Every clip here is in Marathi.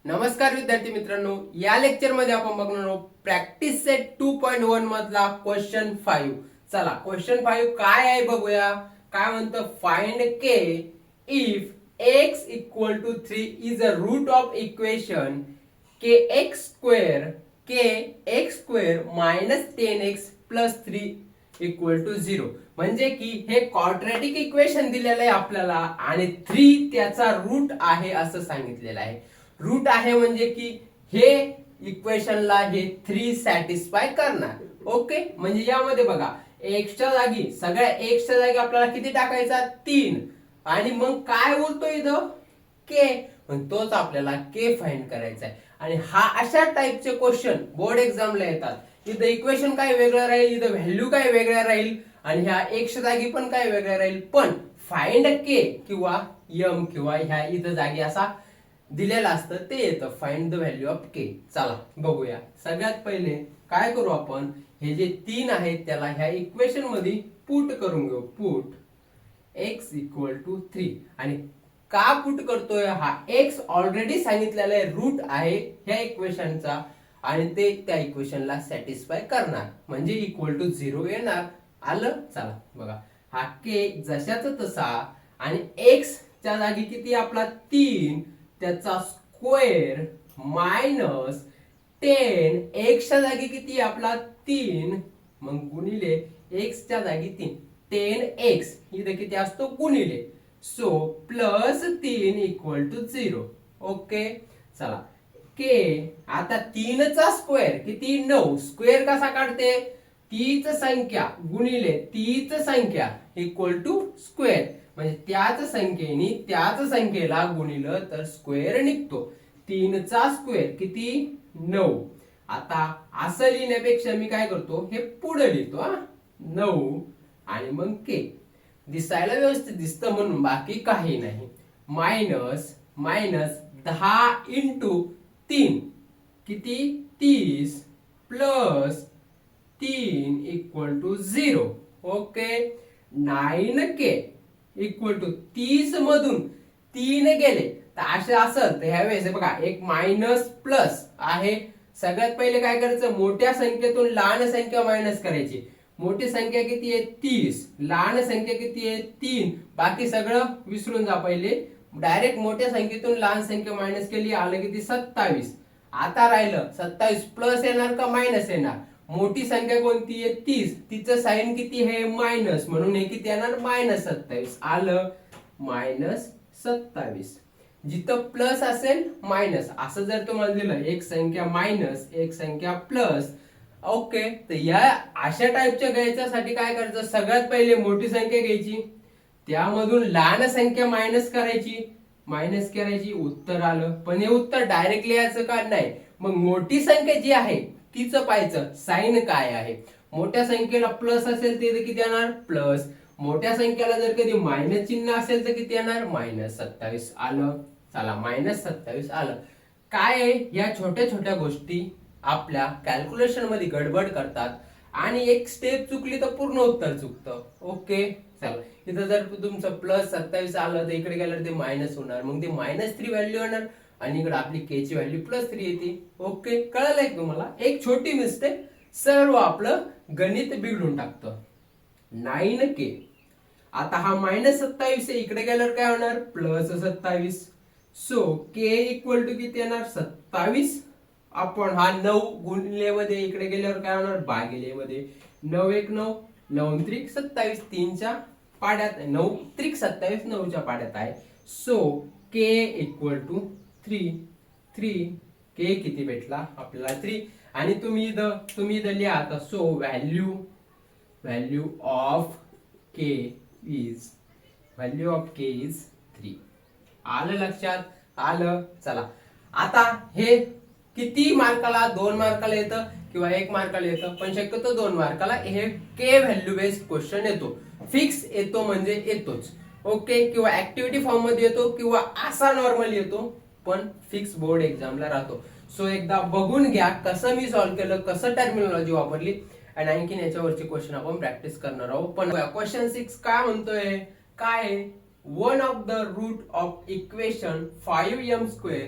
नमस्कार विद्यार्थी मित्रांनो, या लेक्चर मध्ये आपण बघणार आहोत प्रॅक्टिस सेट 2.1 मधला क्वेश्चन 5. चला क्वेश्चन 5 काय आहे बघूया. काय म्हणतं, find K if x equal to 3 is a root of equation kx square minus 10x plus 3 equal to 0. म्हणजे की हे क्वाड्रॅटिक इक्वेशन दिलेलं आहे आपल्याला आणि 3 त्याचा रूट आहे असं सांगितलेलं आहे. रूट आहे म्हणजे की हे इक्वेशनला हे 3 सॅटिस्फाय करणार. ओके, म्हणजे यामध्ये बघा एक्सच्या जागी सगळ्या एक्सच्या जागी आपल्याला किती टाकायचा 3 आणि मग काय उरतो इथं के, पण तोच आपल्याला के फाइंड करायचा आहे. आणि हा अशा टाइपचे क्वेश्चन बोर्ड एक्झामला येतात. इथं इक्वेशन काय वेगळं राहील, इथं व्हॅल्यू काय वेगळ्या राहील आणि ह्या एक्सच्या जागी पण काय वेगळ्या राहील, पण फाइंड के किंवा एम किंवा ह्या इथं जागी असा दिलेलं असतं ते येतं फाइंड द व्हॅल्यू ऑफ के. चला बघूया. सगळ्यात पहिले काय करू आपण, हे जे 3 आहेत त्याला ह्या इक्वेशन मध्ये पुट करून घेऊ. Put x equal to 3. आणि का पुट करतोय, हा x ऑलरेडी सांगितलेला आहे रूट आहे ह्या इक्वेशनचा आणि ते त्या इक्वेशनला सॅटिस्फाय करणार म्हणजे इक्वल टू 0 येणार. आलं. चला बघा, हा k जशाचा तसा आणि x च्या जागी किती आपला 3 त्याचा स्क्वेअर मायनस 10 x च्या जागी किती आपला 3 मग गुणिले x च्या जागी 3 10x इथे किती असतो गुणिले सो प्लस 3 इक्वल टू 0. ओके, चला के आता 3 चा स्क्वेअर किती 9. स्क्वेअर कसा काढते, तीच संख्या गुणिले तीच संख्या इक्वल टू स्क्वेअर म्हणजे त्याच संख्येने त्याच संख्येला गुणिलं तर स्क्वेअर निघतो. 3 चा स्क्वेअर किती 9. आता असं लिहिण्यापेक्षा मी काय करतो, हे पुढे लिहितो 9 आणि मग के दिसायला व्यवस्थित दिसतं म्हणून बाकी काही नाही. मायनस मायनस 10 इंटू 3 किती 30 plus 3 equal to 0. Okay, 9k equal to 30 मधून 3 गेले तर असे असेल तर ह्यावेळेस बघा एक मायनस प्लस आहे. सगळ्यात पहिले काय करायचं, मोठ्या संख्येतून लहान संख्या मायनस करायची. मोठी संख्या किती आहे 30, लहान संख्या किती आहे 3, बाकी सगळं विसरून जा. पहिले डायरेक्ट मोठ्या संख्येतून लहान संख्या मायनस केली, आलं किती 27. आता राहिलं 27 प्लस येणार का मायनस येणार. मोठी संख्या कोणती आहे 30, तिचं साइन किती आहे मायनस म्हणून हे किती येणार मायनस 27. आलं मायनस 27. जिथं प्लस असेल मायनस असं जर तुम्हाला दिलं एक संख्या मायनस एक संख्या प्लस. ओके, तर या अशा टाइपच्या घ्यायच्यासाठी काय करायचं, सगळ्यात पहिले मोठी संख्या घ्यायची, त्यामधून लहान संख्या मायनस करायची उत्तर आलं. पण हे उत्तर डायरेक्ट लिहायचं का नाही, मग मोठी संख्या जी आहे तिचं पाहायचं साइन काय आहे. मोठ्या संख्येला प्लस असेल ते किती येणार प्लस, मोठ्या संख्येला जर कधी मायनस चिन्ह असेल तर किती येणार मायनस 27. आलं. चला मायनस 27 आलं. काय आहे, या छोट्या छोट्या गोष्टी आपल्या कॅल्क्युलेशन मध्ये गडबड करतात आणि एक स्टेप चुकली तर पूर्ण उत्तर चुकतं. ओके, चला इथं जर तुमचं प्लस 27 आलं तर इकडे गेल्यावर ते मायनस होणार, मग ते -3 व्हॅल्यू येणार आणि इकडे आपली के ची व्हॅल्यू +3 येते. ओके, कळलंय तुम्हाला. एक छोटी मिस्टेक सर्व आपलं गणित बिघडून टाकतं. 9k आता हा -27 आहे, इकडे गेल्यावर काय होणार +27. सो के इक्वल टू किती येणार 27. आपण हा 9 गुणिले मध्ये इकडे गेल्यावर काय होणार भागिले मध्ये. 9 1 9 9 3 27 3 च्या पाड्यात 9 3 27 9 च्या पाड्यात आहे. सो के इक्वल टू 3 के किती भेटला आपल्याला 3. आणि तुम्ही इथं लिहा आता. So value of K is 3. आलं लक्षात आलं. चला आता हे किती मार्काला 2 मार्काला येतं किंवा 1 मार्काला येतं, पण शक्यतो 2 मार्काला हे के व्हॅल्यू बेस्ड क्वेश्चन येतो. फिक्स येतो म्हणजे येतोच. ओके, किंवा ऍक्टिव्हिटी फॉर्म मध्ये येतो किंवा असा नॉर्मल येतो, पण फिक्स बोर्ड एक्झामला राहतो. सो एकदा बघून घ्या कसं मी सॉल्व्ह केलं, कसं टर्मिनॉलॉजी वापरली आणि आणखीन याच्यावरची क्वेश्चन आपण प्रॅक्टिस करणार आहोत. पण क्वेश्चन 6 काय म्हणतोय, काय 1 of the root of equation 5m²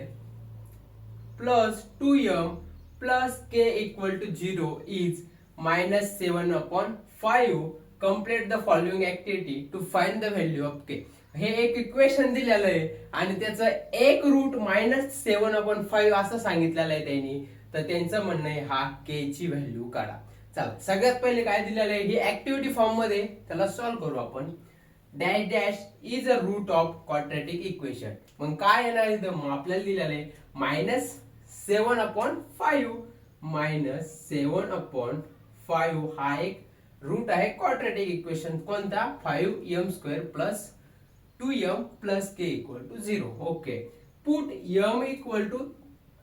plus 2m plus k equal to 0 is minus 7 upon 5. Complete the following activity to find the value of k. हे एक इक्वेशन दिलेलं आहे आणि त्याचं एक रूट मायनस 7/5 असं सांगितलेलं आहे त्यांनी. तर त्यांचं म्हणणं आहे हा k ची व्हॅल्यू काढा. चला सगळ्यात पहिले काय दिलेलं आहे ही ऍक्टिव्हिटी फॉर्म मध्ये, त्याला सॉल्व्ह करू आपण. Dash dash is a root of quadratic equation. मग काय येणार इथं, मग आपल्याला दिलेलं आहे मायनस 7/5 मायनस 7/5 हा एक रूट आहे क्वाड्रॅटिक इक्वेशन. कोणता, 5m² प्लस 2m प्लस k equal to 0. Okay, put m equal to,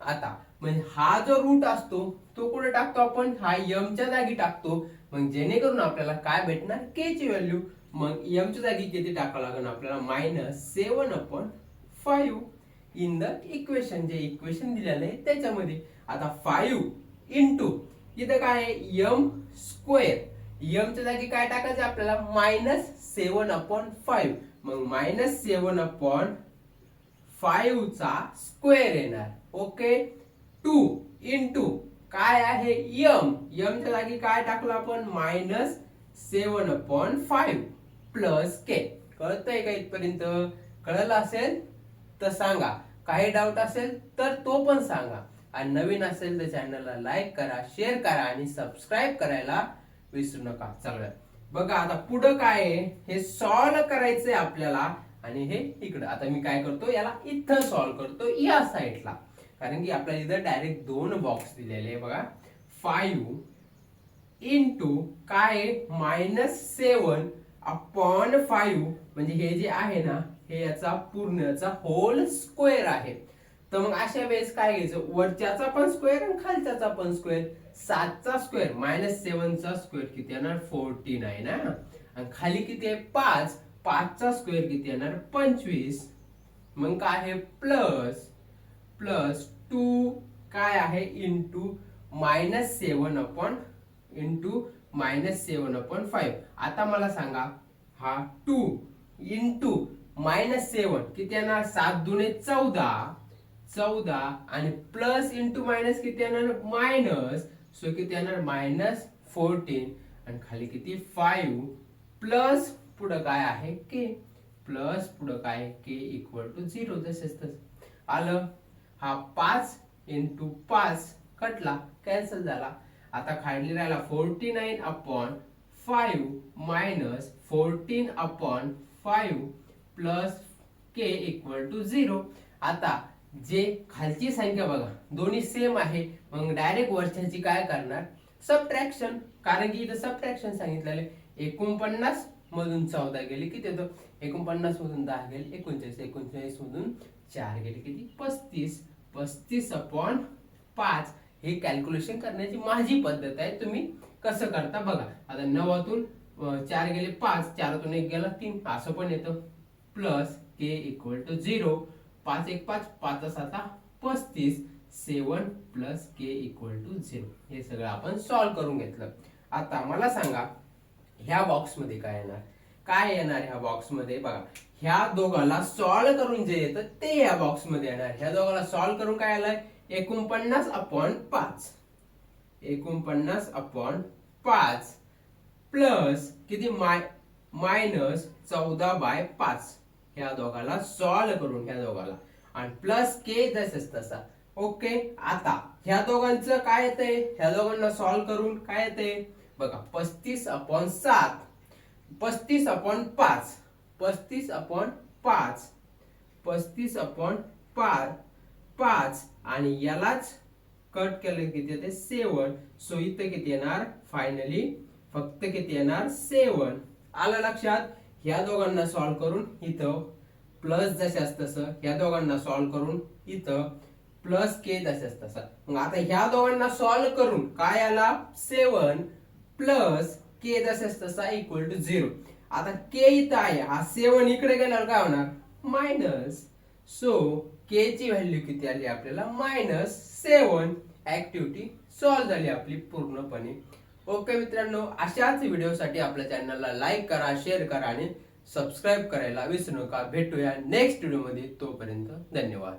आता म्हणजे हा जो रूट असतो तो कुठे टाकतो आपण, हा m च्या जागी टाकतो. मग जेणेकरून आपल्याला काय भेटणार, k ची व्हॅल्यू. मग m च्या जागी किती टाकावं लागेल आपल्याला, मायनस 7/5 इन द इक्वेशन, जे इक्वेशन दिलेलं आहे त्याच्यामध्ये. आता 5 इंटू इथं काय आहे m स्क्वेअर, m च्या जागी काय टाकायचं आपल्याला, मायनस 7/5. मग मायनस 7/5 चा स्क्वेअर येणार. ओके, 2 इंटू काय आहे m च्या जागी काय टाकलं आपण, मायनस 7/5 प्लस k. कळतंय का इथपर्यंत? कळलं असेल तर सांगा, काही डाऊट असेल तर तो पण सांगा. आणि नवीन असेल तर चॅनलला लाईक करा, शेअर करा आणि सबस्क्राईब करायला विसरू नका. सगळं बघा. आता पुढं काय आहे हे सॉल्व करायचंय आपल्याला. आणि हे इकडं, आता मी काय करतो याला इथं सॉल्व करतो या साईडला, कारण की आपल्याला इथं डायरेक्ट दोन बॉक्स दिलेले आहे बघा. 5 इंटू काय मायनस 7/5 म्हणजे हे जे आहे ना हे याचा पूर्णचा होल स्क्वेअर आहे. तर मग अशा वेळेस काय घ्यायचं, वरच्याचा पण स्क्वेअर आणि खालच्याचा पण स्क्वेअर. 7चा स्क्वेअर मायनस 7चा स्क्वेअर किती येणार, 49 ना. आणि खाली किती आहे 5, 5चा स्क्वेअर किती येणार 25. मग काय आहे प्लस 2 काय आहे इंटू मायनस 7/5. आता मला सांगा हा 2 इंटू मायनस 7 किती येणार, 7 दुने 14 आणि प्लस इंटू मायनस किती येणार, मायनस. सो किती येणार मायनस 14 आणि खाली किती 5 प्लस पुढं काय आहे k, प्लस पुढं काय k इक्वल टू 0. जसेच तसं आलं. हा 5 इंटू 5 कटला, कॅन्सल झाला. आता खाली राहिला 49/5 minus 14/5 plus k equal to 0. आता जे खालची संख्या बघा दोन्ही सेम आहे, मग डायरेक्ट वरच्याची काय करणार, सबट्रॅक्शन. कारण की इथं सबट्रॅक्शन सांगितलेलं आहे. 49 मधून 14 गेले किती येतं, 49 मधून 10 गेले 39, 39 मधून 4 गेले किती 35. 35/5 हे कॅल्क्युलेशन करण्याची माझी पद्धत आहे, तुम्ही कसं करता बघा. आता 9तून 4 गेले 5, 4तून 1 गेला 3, असं पण येतं. Plus k equal to 0. 5 1 5, 5 7 35, 7 plus k equal to 0. हे सगळं आपण सॉल्व्ह करून घेतलं. आता मला सांगा ह्या बॉक्स मध्ये काय येणार, काय येणार ह्या बॉक्स मध्ये बघा. ह्या दोघाला सॉल्व्ह करून जे येतं ते ह्या बॉक्स मध्ये येणार. ह्या दोघाला सॉल्व्ह करून काय आलंय 49/5. 49/5 प्लस किती मायनस 14/5. ह्या दोघाला सॉल्व्ह करून ह्या दोघाला आणि प्लस k जसंच तसा. ओके, आता ह्या दोघांचं काय येतंय, ह्या दोघांना सॉल्व्ह करून काय येतंय बघा. 35/7 35/5 35/5 आणि यालाच कट केलं किती येते 7. सो इथं किती येणार फायनली, फक्त किती येणार 7. आलं लक्षात. ह्या दोघांना सॉल्व्ह करून इथं प्लस जशाच तसं, ह्या दोघांना सॉल्व्ह करून इथं प्लस k जशाच तसा. मग आता ह्या दोघांना सॉल्व्ह करून काय आला 7 प्लस k जशाच तसा इक्वल टू 0. आता k इथं आहे, हा 7 इकडे गेल्यावर काय होणार मायनस. सो k ची व्हॅल्यू किती आली आपल्याला -7. ऍक्टिव्हिटी सॉल्व्ह झाली आपली पूर्णपणे. ओके मित्रांनो, अशाच व्हिडिओसाठी आपल्या चॅनलला लाईक करा, शेअर करा आणि सबस्क्राईब करायला विसरू नका. भेटूया नेक्स्ट व्हिडिओ मध्ये. तोपर्यंत धन्यवाद.